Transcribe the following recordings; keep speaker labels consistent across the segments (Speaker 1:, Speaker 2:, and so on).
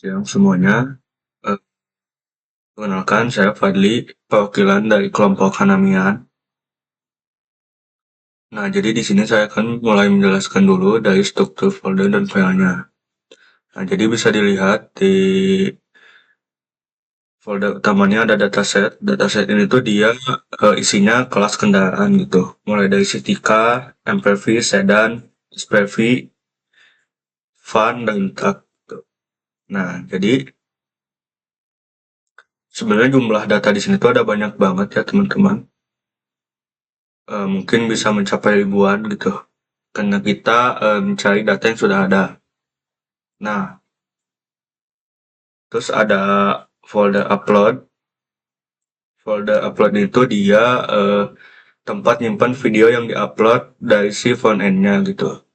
Speaker 1: Siang semuanya. Eh, Perkenalkan, saya Fadli, perwakilan dari kelompok Hanamian. Nah, jadi di sini saya akan mulai menjelaskan dulu dari struktur folder dan filenya. Nah, jadi bisa dilihat di folder utamanya ada dataset. Dataset ini tuh dia isinya kelas kendaraan gitu. Mulai dari Citica, MPV, Sedan, SPV, Van, dan Truck. Gitu. Nah, jadi sebenarnya jumlah data di sini tuh ada banyak banget ya teman-teman. Mungkin bisa mencapai ribuan gitu. Karena kita mencari data yang sudah ada. Nah, terus ada folder upload. Folder upload itu dia tempat nyimpan video yang diupload dari si front end-nya gitu.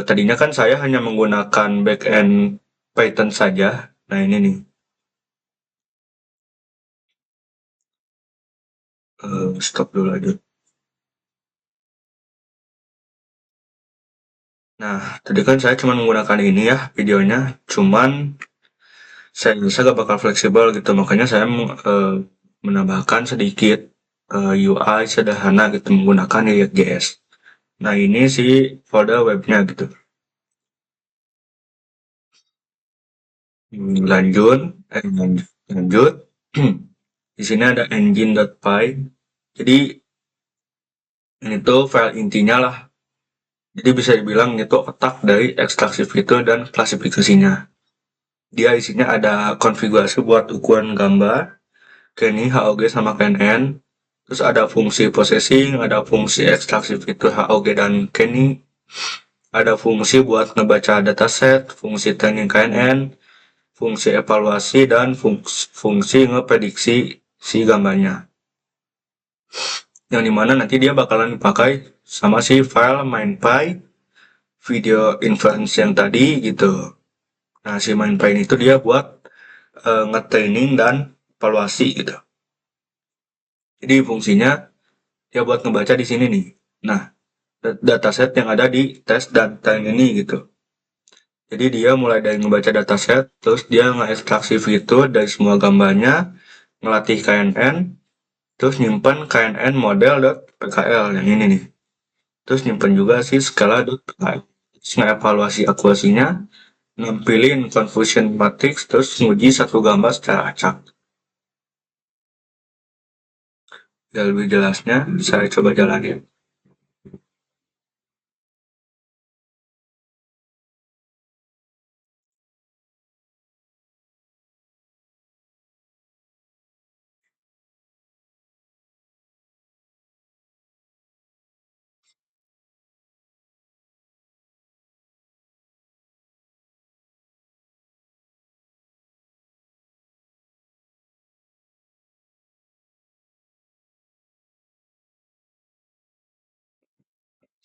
Speaker 1: Tadinya kan saya hanya menggunakan backend Python saja. Nah ini nih, stop dulu aja. Nah, tadi kan saya cuma menggunakan ini ya videonya, cuman saya rasa gak bakal fleksibel gitu, makanya saya menambahkan sedikit UI sederhana gitu menggunakan React.js. Nah ini sih folder webnya gitu. Lanjut, lanjut. Di sini ada engine.py. Jadi ini tuh file intinya lah. Jadi bisa dibilang itu otak dari ekstraksi fitur dan klasifikasinya. Dia isinya ada konfigurasi buat ukuran gambar, Kenny, HOG sama KNN. Terus ada fungsi processing, ada fungsi ekstraksi fitur HOG dan Kenny. Ada fungsi buat ngebaca dataset, fungsi training KNN, fungsi evaluasi, dan fungsi ngeprediksi si gambarnya. Yang dimana nanti dia bakalan dipakai sama si file MindPy video inference yang tadi gitu. Nah, si MindPy itu dia buat nge-training dan evaluasi gitu. Jadi fungsinya dia buat ngebaca di sini nih. Nah, dataset yang ada di test dan train ini gitu. Jadi dia mulai dari ngebaca dataset, terus dia ngeekstraksi fitur dari semua gambarnya, ngelatih KNN, terus nyimpan KNN model.pkl yang ini nih. Terus nyimpan juga sih skala.pkl. Terus ngevaluasi akurasinya, nampilin confusion matrix, terus nguji satu gambar secara acak. Ya lebih jelasnya, saya coba jalanin.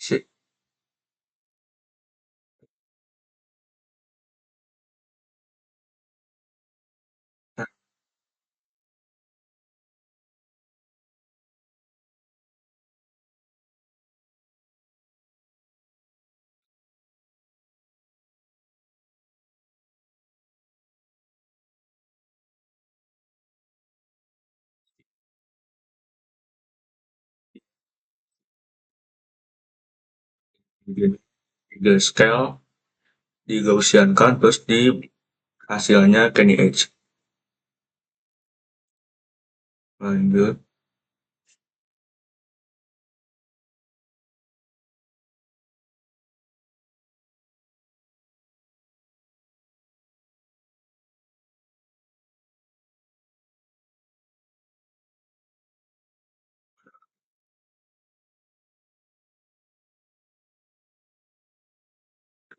Speaker 1: Si, di scale, digaussiankan, terus di hasilnya Kenny Edge. Lanjut.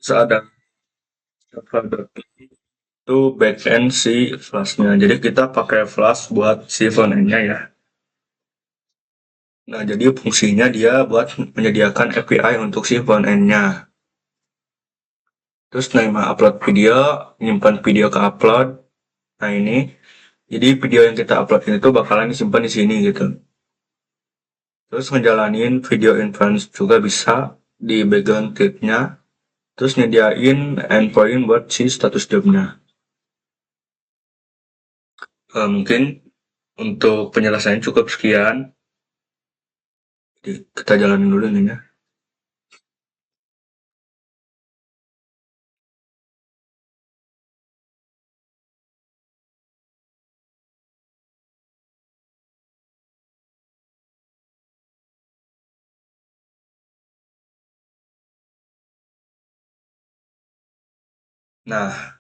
Speaker 1: Terus ada itu backend si Flash-nya. Jadi kita pakai Flash buat si front-end-nya ya. Nah, jadi fungsinya dia buat menyediakan API untuk si front-end-nya. Terus nerima upload video, nyimpan video ke upload. Nah ini, jadi video yang kita upload ini tuh bakalan disimpan di sini gitu. Terus ngejalanin video inference juga bisa di background clip-nya. Terus nyediain endpoint buat si status jobnya. Mungkin untuk penjelasannya cukup sekian. Jadi kita jalanin dulu nih ya. Nah,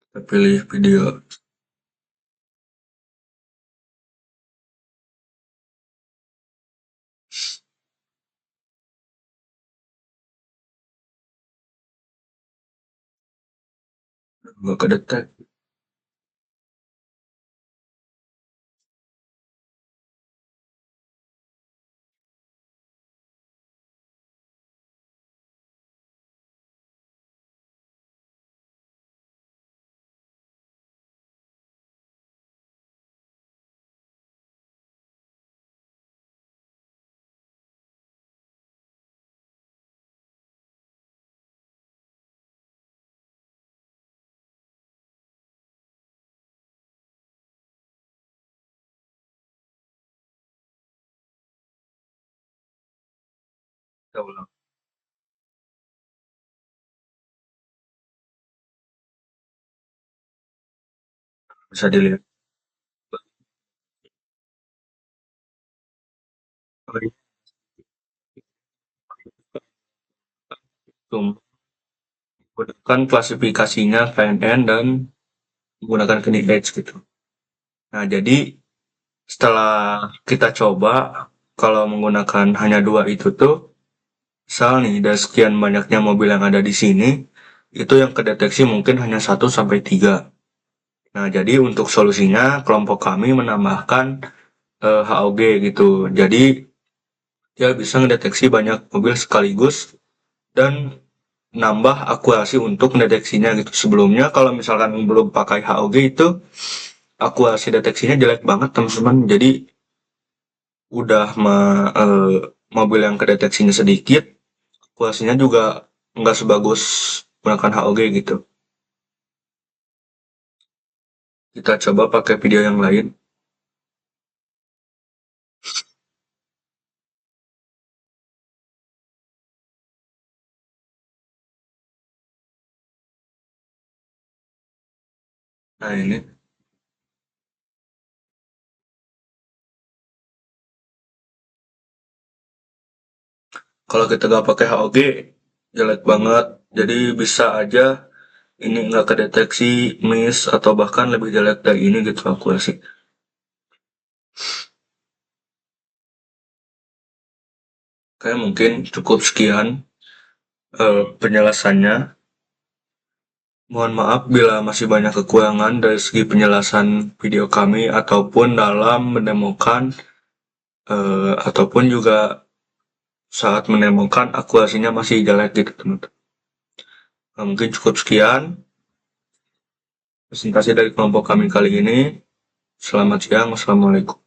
Speaker 1: kita pilih video. Gak kedetek. Kita ulang. Bisa dilihat. Gunakan klasifikasinya KNN dan menggunakan Knight Edge gitu. Nah, jadi setelah kita coba, kalau menggunakan hanya dua itu tuh, misal nih dari sekian banyaknya mobil yang ada di sini, itu yang kedeteksi mungkin hanya 1 sampai 3. Nah, jadi untuk solusinya kelompok kami menambahkan HOG gitu. Jadi dia bisa mendeteksi banyak mobil sekaligus dan nambah akurasi untuk mendeteksinya gitu. Sebelumnya kalau misalkan belum pakai HOG itu akurasi deteksinya jelek banget teman-teman. Jadi udah mobil yang kedeteksinya sedikit, akurasinya juga nggak sebagus menggunakan HOG gitu. Kita coba pakai video yang lain. Nah ini, kalau kita nggak pakai HOG, jelek banget. Jadi bisa aja ini nggak kedeteksi, miss, atau bahkan lebih jelek dari ini gitu akurasi. Kayak mungkin cukup sekian penjelasannya. Mohon maaf bila masih banyak kekurangan dari segi penjelasan video kami ataupun dalam menemukan ataupun juga saat menemukan akurasinya masih jelek gitu teman-teman. Nah, mungkin cukup sekian presentasi dari kelompok kami kali ini. Selamat siang, wassalamualaikum.